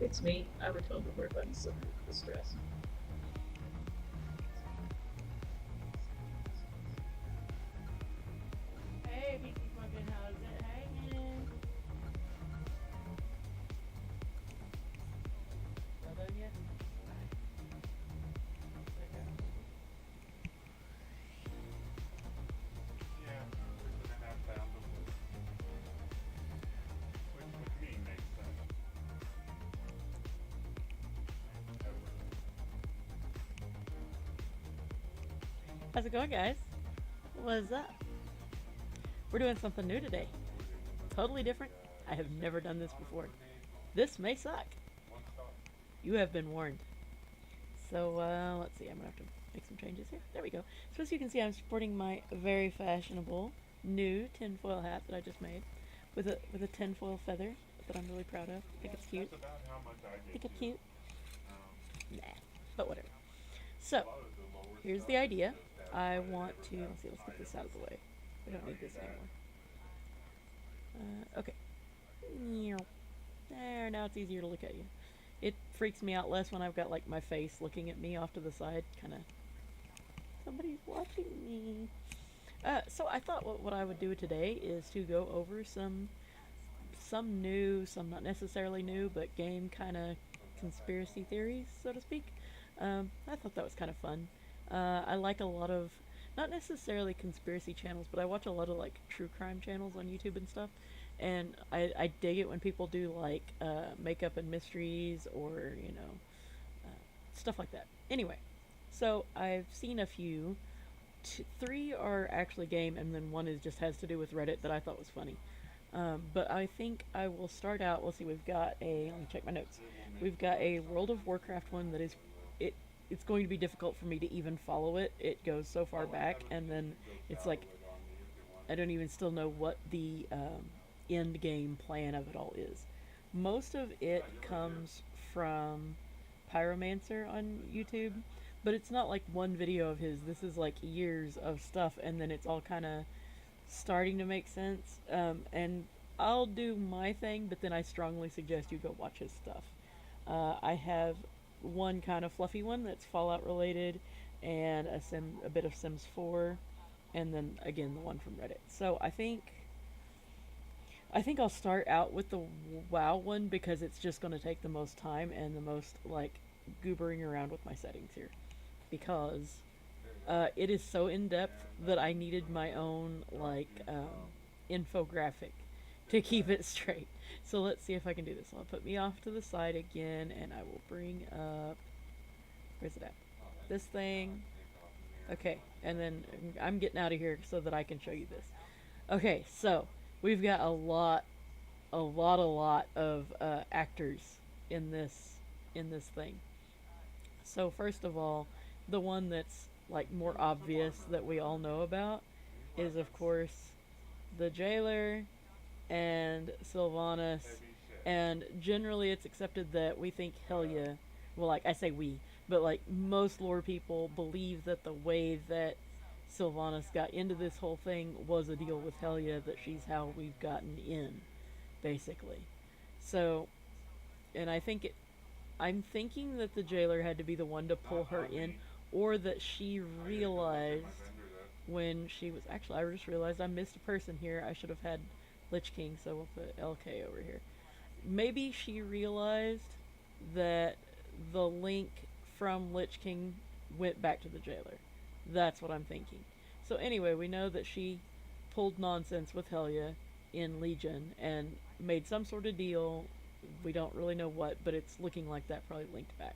It's me. I would totally wear buttons under the dress. Hey, Pinky Pumpkin, how's it hanging? Well done yet? Yeah, person and a half pounds of wood, which with me makes sense. How's it going, guys? What's up? We're doing something new today. Totally different. I have never done this before. This may suck. One stop. You have been warned. So, let's see. I'm gonna have to make some changes here. There we go. So as you can see, I'm sporting my very fashionable new tinfoil hat that I just made with a tinfoil feather that I'm really proud of. I think it's cute. That's about how much I I get think it's too. cute. Um, Nah, but whatever. a So, lot of the lower here's stuff the is idea. just that I whatever want to, that let's see, let's get this out item of the way. We don't need bring this that. anymore. Okay. There, now it's easier to look at you. It freaks me out less when I've got like my face looking at me off to the side, kind of. Somebody's watching me. So I thought what I would do today is to go over some new, some not necessarily new, but game kind of conspiracy theories, so to speak. I thought that was kind of fun. I like a lot of, not necessarily conspiracy channels, but I watch a lot of like true crime channels on YouTube and stuff. And I dig it when people do like makeup and mysteries or, stuff like that. Anyway, so I've seen a few. Three are actually game, and then one is just has to do with Reddit that I thought was funny. But I think I will start out. Let's see, we've got a. Let me check my notes. We've got a World of Warcraft one that is it. It's going to be difficult for me to even follow it. It goes so far back, and then it's like I don't even still know what the end game plan of it all is. Most of it comes from Pyromancer on YouTube, but it's not like one video of his. This is like years of stuff, and then it's all kind of starting to make sense. And I'll do my thing, but then I strongly suggest you go watch his stuff. I have one kind of fluffy one that's Fallout related, and a bit of Sims 4, and then again the one from Reddit. So I think I'll start out with the WoW one because it's just going to take the most time and the most like goobering around with my settings here because it is so in depth that I needed my own like infographic to keep it straight. So let's see if I can do this. I'll put me off to the side again, and I will bring up. Where's it at? This thing. Okay, and then I'm getting out of here so that I can show you this. Okay, so we've got a lot of actors in this thing. So first of all, the one that's like more obvious that we all know about is of course the jailer and Sylvanas, and generally it's accepted that we think Helya. Well, like I say we, but like most lore people believe that the way that Sylvanas got into this whole thing was a deal with Helya, that she's how we've gotten in, basically. So, and I'm thinking that the jailer had to be the one to pull her in, or that she realized when she was. Actually, I just realized I missed a person here. I should have had Lich King, so we'll put LK over here. Maybe she realized that the link from Lich King went back to the jailer. That's what I'm thinking. So anyway, we know that she pulled nonsense with Helya in Legion and made some sort of deal. We don't really know what, but it's looking like that probably linked back.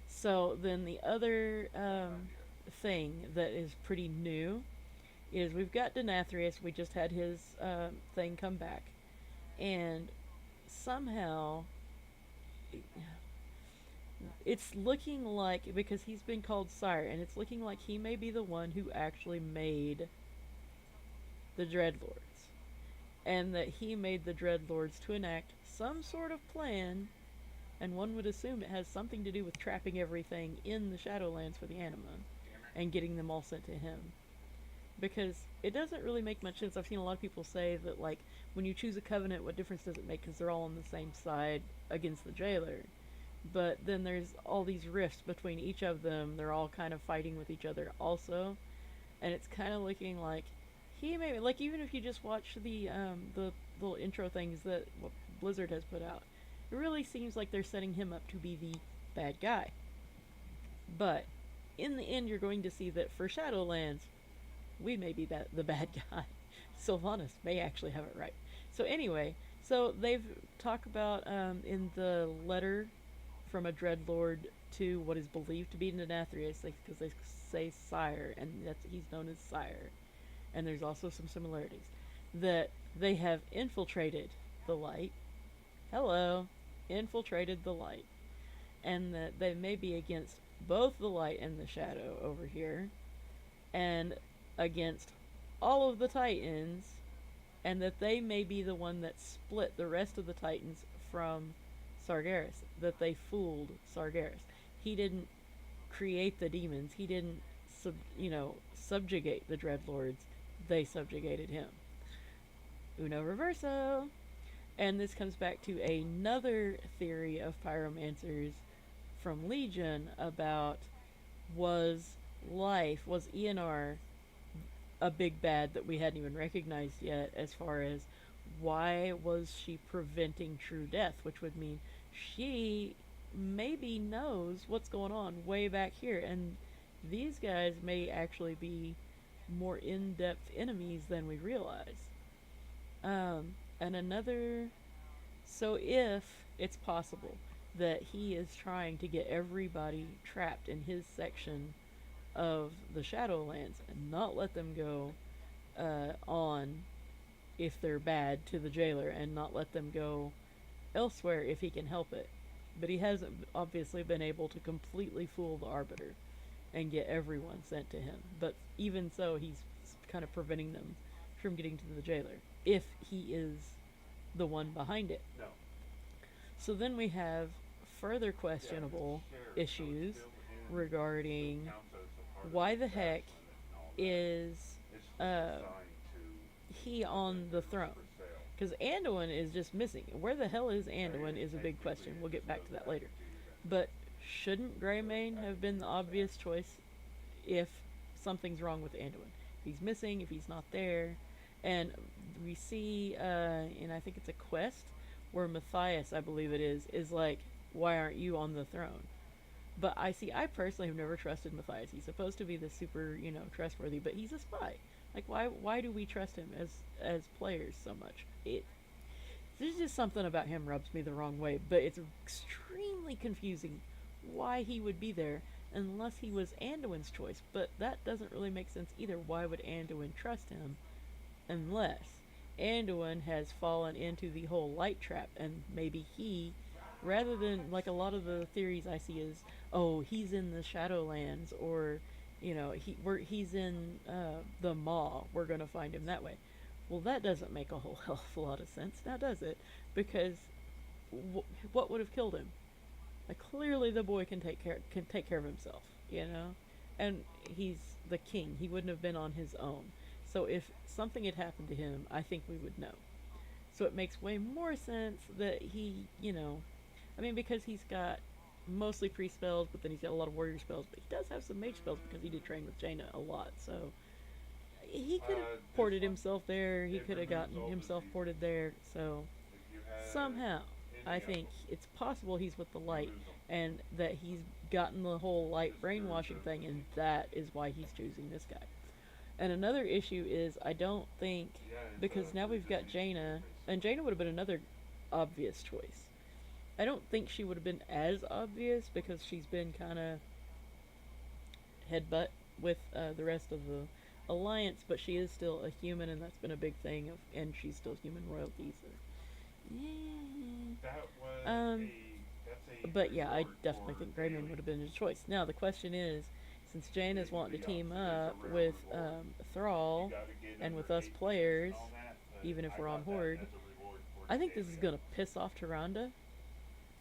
So then the other thing that is pretty new is we've got Denathrius. We just had his thing come back, and somehow it's looking like, because he's been called sire, and it's looking like he may be the one who actually made the Dreadlords, and that he made the Dreadlords to enact some sort of plan, and one would assume it has something to do with trapping everything in the Shadowlands for the Anima and getting them all sent to him. because it doesn't really make much sense. I've seen a lot of people say that, like, when you choose a covenant, what difference does it make? Because they're all on the same side against the jailer. But then there's all these rifts between each of them. They're all kind of fighting with each other also, and it's kind of looking like he may, like, even if you just watch the little intro things that Blizzard has put out, it really seems like they're setting him up to be the bad guy. But in the end, you're going to see that for Shadowlands, we may be the bad guy. Sylvanas may actually have it right. So anyway, so they've talked about in the letter from a dreadlord to what is believed to be Denathrius, because they say sire, and that's he's known as sire. And there's also some similarities that they have infiltrated the light. Hello, infiltrated the light, and that they may be against both the light and the shadow over here, and against all of the Titans, and that they may be the one that split the rest of the Titans from Sargeras, that they fooled Sargeras. He didn't create the demons. He didn't, subjugate the Dreadlords. They subjugated him. Uno reverso. And this comes back to another theory of pyromancers from Legion about was Eonar a big bad that we hadn't even recognized yet, as far as why was she preventing true death, which would mean she maybe knows what's going on way back here, and these guys may actually be more in-depth enemies than we realize. And another, so if it's possible that he is trying to get everybody trapped in his section of the Shadowlands and not let them go on if they're bad to the jailer, and not let them go elsewhere if he can help it. But he hasn't obviously been able to completely fool the Arbiter and get everyone sent to him. But even so, he's kind of preventing them from getting to the jailer, if he is the one behind it. No. So then we have further questionable issues regarding why the heck is he on the throne? Because Anduin is just missing. Where the hell is Anduin is a big question. We'll get back to that later. But shouldn't Greymane have been the obvious choice if something's wrong with Anduin? If he's missing, if he's not there. And we see, and I think it's a quest, where Matthias, I believe it is like, why aren't you on the throne? But I personally have never trusted Matthias. He's supposed to be the super, trustworthy, but he's a spy. Like, why do we trust him as players so much? There's just something about him rubs me the wrong way, but it's extremely confusing why he would be there unless he was Anduin's choice. But that doesn't really make sense either. Why would Anduin trust him unless Anduin has fallen into the whole light trap, and maybe he, rather than, like, a lot of the theories I see is, oh, he's in the Shadowlands, or he's in the Maw, we're gonna find him that way. Well, that doesn't make a whole hell of a lot of sense, now does it? Because what would have killed him? Like, clearly the boy can take care of himself, and he's the king. He wouldn't have been on his own. So if something had happened to him, I think we would know. So it makes way more sense that he, because he's got mostly priest spells, but then he's got a lot of warrior spells, but he does have some mage spells because he did train with Jaina a lot, so he could have ported himself there, he could have gotten himself ported there, so somehow I think it's possible he's with the light, and that he's gotten the whole light brainwashing thing, and that is why he's choosing this guy. And another issue is, I don't think, because now we've got Jaina, and Jaina would have been another obvious choice. I don't think she would have been as obvious, because she's been kind of headbutt with the rest of the Alliance, but she is still a human, and that's been a big thing, and she's still human royalty, so... But yeah, I definitely think Greymane would have been his choice. Now, the question is, since Jaina's wanting to team up with Thrall, and with us players, even if we're on Horde, I think this is going to piss off Tyrande.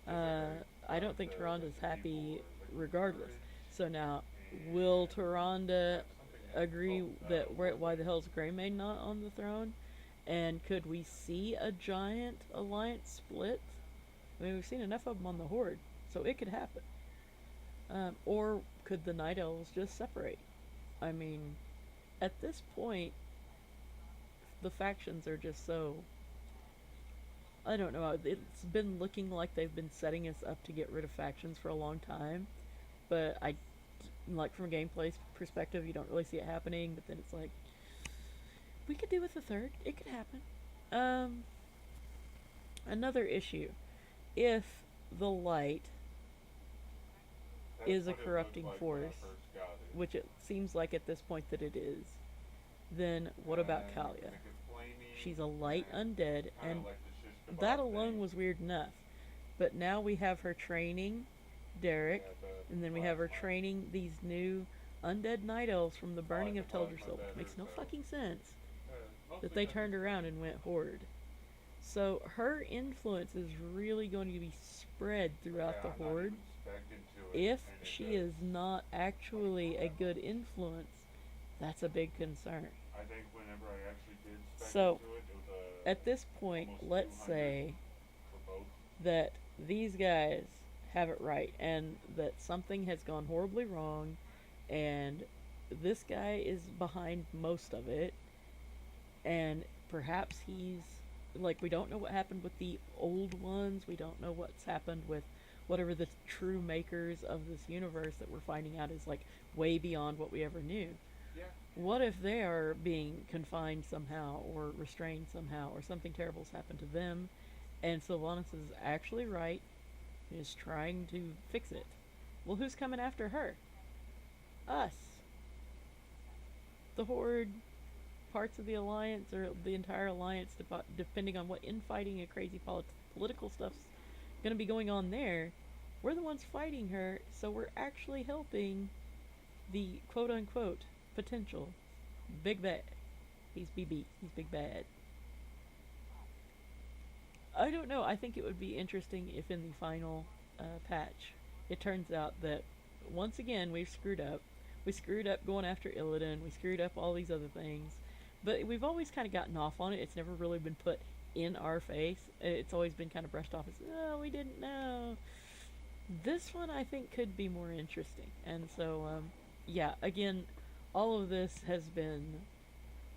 I don't think Tyrande's happy regardless. So now, will Tyrande agree that what why the hell's Greymane not on the throne? And could we see a giant alliance split? I mean, we've seen enough of them on the Horde, so it could happen. Or could the Night Elves just separate? I mean, at this point, the factions are just so. I don't know. It's been looking like they've been setting us up to get rid of factions for a long time, but like from a gameplay perspective, you don't really see it happening. But then it's like we could do with a third. It could happen. Another issue: if the light That's is a what it looked corrupting like when I force, first got it. which it seems like at this point that it is, then what about And Kalia? like it's flaming, She's a light and undead, kinda and like the Shish that kebab alone thing. was weird enough. But now we have her training Derek, Yeah, and then we have her plasma. training these new undead night elves from the burning like of the plasma Teldrassil. better, Makes no so- fucking sense Mostly that they 'cause turned it's around free. and went Horde. So her influence is really going to be spread throughout Yeah, the I'm not Horde. even spec'd into it, If and it she does. is not actually a good influence, that's a big concern. I think whenever I actually did spec So, into it, it was a At this point, almost let's 200 say for both. that these guys have it right and that something has gone horribly wrong and this guy is behind most of it, and perhaps he's like, we don't know what happened with the old ones, we don't know what's happened with whatever the true makers of this universe that we're finding out is like way beyond what we ever knew. Yeah. What if they are being confined somehow or restrained somehow or something terrible's happened to them and Sylvanas is actually right, is trying to fix it? Well, who's coming after her? Us. The Horde, parts of the Alliance, or the entire Alliance, depending on what infighting and crazy political stuff's going to be going on there. We're the ones fighting her, so we're actually helping the quote unquote potential big bad. He's BB. He's big bad. I don't know. I think it would be interesting if in the final patch it turns out that once again we've screwed up. We screwed up going after Illidan. We screwed up all these other things. But we've always kind of gotten off on it. It's never really been put in our face. It's always been kind of brushed off as, oh, we didn't know. This one I think could be more interesting. And so, yeah, again, all of this has been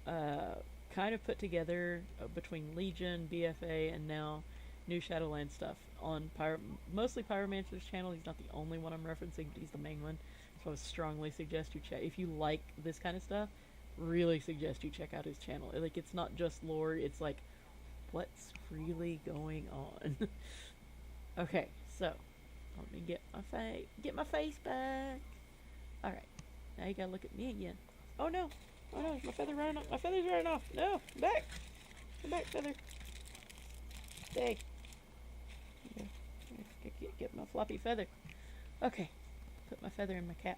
kind of put together between Legion, BFA, and now new Shadowland stuff on mostly Pyromancer's channel. He's not the only one I'm referencing, but he's the main one. So I would strongly suggest you check. If you like this kind of stuff, really suggest you check out his channel. Like, it's not just lore, it's like, what's really going on? Okay, so let me get my face back. All right, now you gotta look at me again. Oh no, my feather running off. My feather's running off. No, back. Come back, feather. Stay. Get my floppy feather. Okay, put my feather in my cap.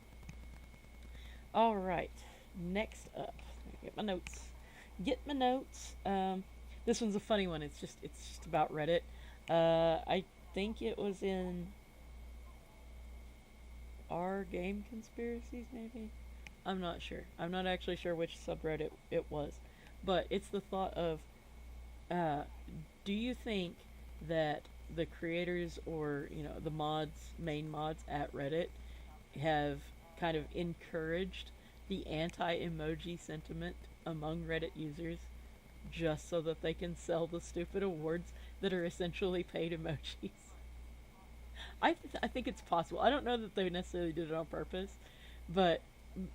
All right, next up, get my notes. This one's a funny one. It's just about Reddit. I think it was in our game conspiracies, maybe. I'm not sure. I'm not actually sure which subreddit it was, but it's the thought of, do you think that the creators or the main mods at Reddit have kind of encouraged the anti-emoji sentiment among Reddit users just so that they can sell the stupid awards that are essentially paid emojis? I think it's possible. I don't know that they necessarily did it on purpose, but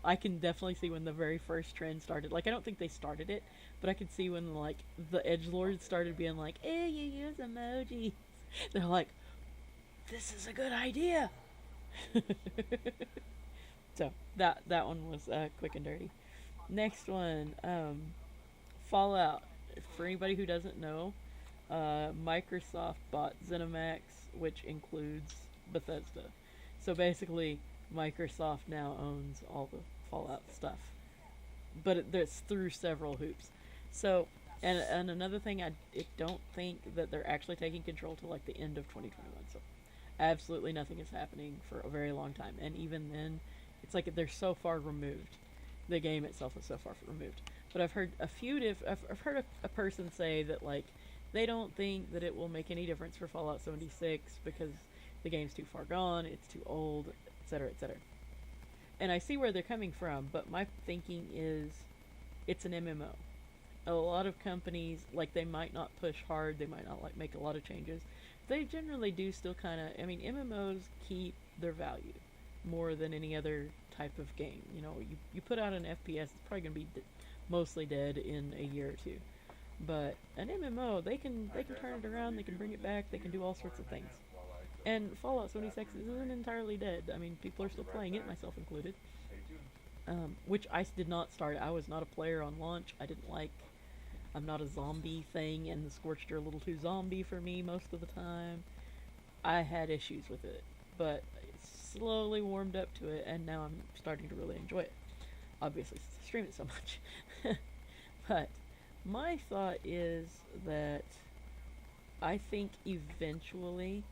I can definitely see when the very first trend started. Like, I don't think they started it, but I could see when, like, the edgelords started being like, "Hey, you use emojis." They're like, "This is a good idea." So that one was quick and dirty. Next one, Fallout. For anybody who doesn't know, Microsoft bought ZeniMax, which includes Bethesda. So basically, Microsoft now owns all the Fallout stuff, but it's through several hoops. So, and another thing, I don't think that they're actually taking control till like the end of 2021. So, absolutely nothing is happening for a very long time, and even then, it's like they're so far removed. the game itself is so far removed. But I've heard I've heard a person say that like they don't think that it will make any difference for Fallout 76 because the game's too far gone, it's too old, etc., etc. And I see where they're coming from, but my thinking is it's an MMO. A lot of companies, like, they might not push hard, they might not like make a lot of changes. They generally do still kind of, I mean, MMOs keep their value more than any other type of game. You know, you put out an FPS, it's probably going to be mostly dead in a year or two. But an MMO, they can turn it around, they can bring it back, they can do all sorts of things. And Fallout 76 isn't entirely dead. I mean, people are still playing it, myself included. Which I did not start. I was not a player on launch. I'm not a zombie thing, and the Scorched are a little too zombie for me most of the time. I had issues with it, but I slowly warmed up to it, and now I'm starting to really enjoy it. Obviously, since I stream it so much. But my thought is that I think eventually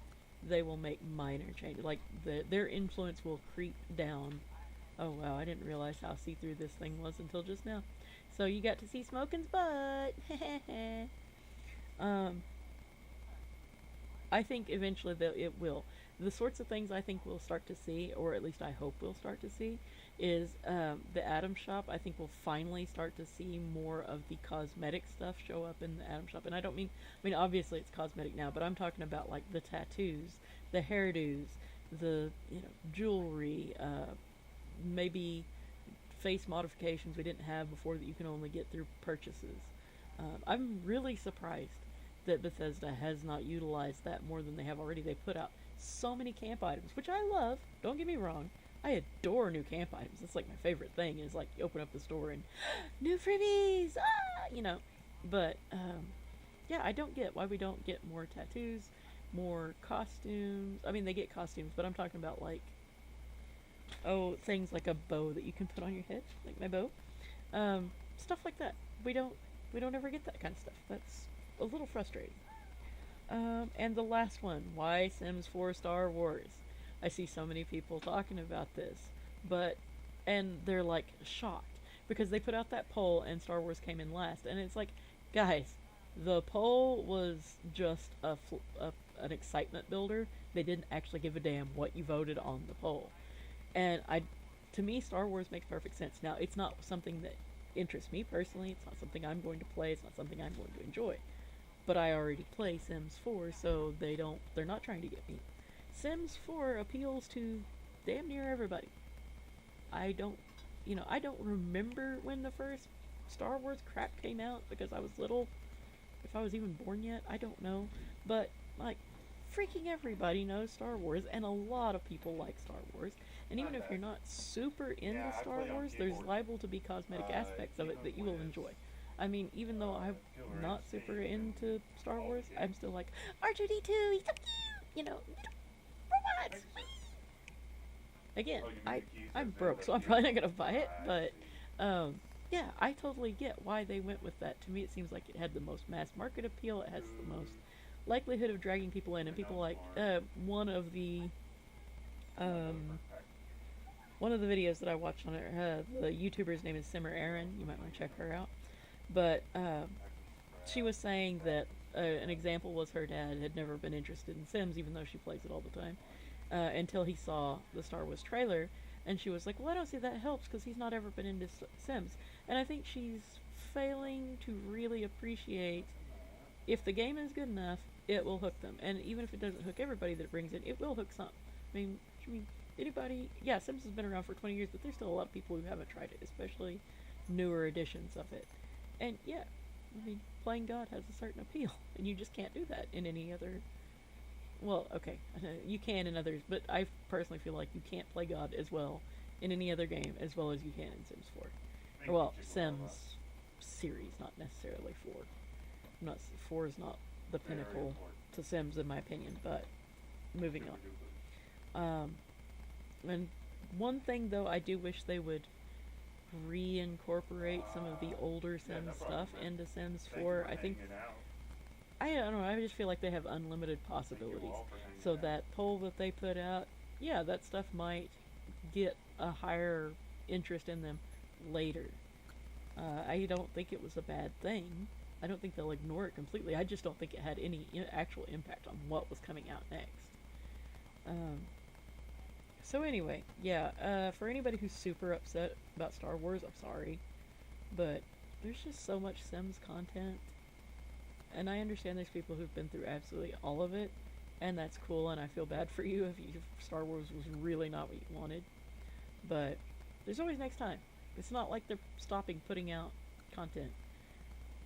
they will make minor changes. Like, their influence will creep down. Oh wow, I didn't realize how see-through this thing was until just now. So you got to see Smokin's butt. I think eventually it will. The sorts of things I think we'll start to see, or at least I hope we'll start to see, is the Atom Shop. I think we'll finally start to see more of the cosmetic stuff show up in the Atom Shop. And I mean obviously it's cosmetic now, but I'm talking about like the tattoos, the hairdos, the jewelry, maybe face modifications we didn't have before that you can only get through purchases. I'm really surprised that Bethesda has not utilized that more than they have already. They put out so many camp items, which I love. Don't get me wrong. I adore new camp items. It's like my favorite thing is like you open up the store and new freebies, But yeah, I don't get why we don't get more tattoos, more costumes. I mean, they get costumes, but I'm talking about like things like a bow that you can put on your head, like my bow, stuff like that. We don't ever get that kind of stuff. That's a little frustrating. And the last one, why Sims 4 Star Wars? I see so many people talking about this, and they're like shocked because they put out that poll and Star Wars came in last, and it's like, guys, the poll was just an excitement builder. They didn't actually give a damn what you voted on the poll. And to me, Star Wars makes perfect sense. Now, it's not something that interests me personally. It's not something I'm going to play. It's not something I'm going to enjoy. But I already play Sims 4, so they're not trying to get me. Sims 4 appeals to damn near everybody. I don't remember when the first Star Wars crap came out because I was little. If I was even born yet, I don't know. But, like, freaking everybody knows Star Wars, and a lot of people like Star Wars. And even if you're not super into Star Wars, there's liable to be cosmetic aspects of it that you will enjoy. I mean, even though I'm not super into Star Wars, I'm still like, R2-D2, he's so cute! Robots! Again, I'm broke, so I'm probably not gonna buy it, but, yeah, I totally get why they went with that. To me, it seems like it had the most mass market appeal, it has the most likelihood of dragging people in, and people like, one of the videos that I watched on it, the YouTuber's name is Simmer Aaron, you might want to check her out, but, she was saying that, an example was her dad had never been interested in Sims, even though she plays it all the time, until he saw the Star Wars trailer, and she was like, well, I don't see that helps, because he's not ever been into Sims, and I think she's failing to really appreciate, if the game is good enough, it will hook them, and even if it doesn't hook everybody that it brings in, it will hook some. I mean, anybody, yeah, Sims has been around for 20 years, but there's still a lot of people who haven't tried it, especially newer editions of it, and yeah, I mean, playing God has a certain appeal, and you just can't do that in any other, well, okay, you can in others, but I personally feel like you can't play God as well in any other game as well as you can in Sims 4. Or, well, Sims series, not necessarily 4. 4 is not the pinnacle to Sims in my opinion, but moving on. And one thing though, I do wish they would reincorporate some of the older Sims stuff into Sims 4. I don't know, I just feel like they have unlimited possibilities. So that poll that they put out, yeah, that stuff might get a higher interest in them later. I don't think it was a bad thing. I don't think they'll ignore it completely. I just don't think it had any actual impact on what was coming out next. So anyway, yeah, for anybody who's super upset about Star Wars, I'm sorry. But there's just so much Sims content. And I understand there's people who've been through absolutely all of it. And that's cool, and I feel bad for you if Star Wars was really not what you wanted. But there's always next time. It's not like they're stopping putting out content.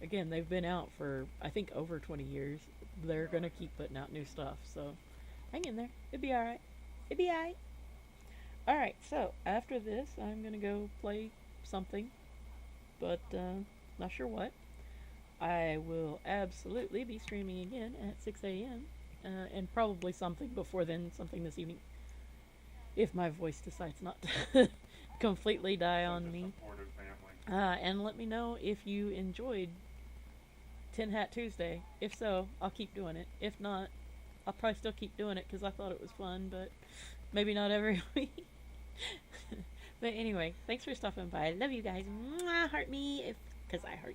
Again, they've been out for, I think, over 20 years. They're going to keep putting out new stuff, so hang in there. It'll be alright. It'll be alright. Alright, so after this, I'm going to go play something, but not sure what. I will absolutely be streaming again at 6 a.m. And probably something before then, something this evening. If my voice decides not to completely die Such on a me. supportive family. And let me know if you enjoyed Tin Hat Tuesday. If so, I'll keep doing it. If not, I'll probably still keep doing it because I thought it was fun, but maybe not every week. But anyway, thanks for stopping by. I love you guys. Mwah, heart me, because I heart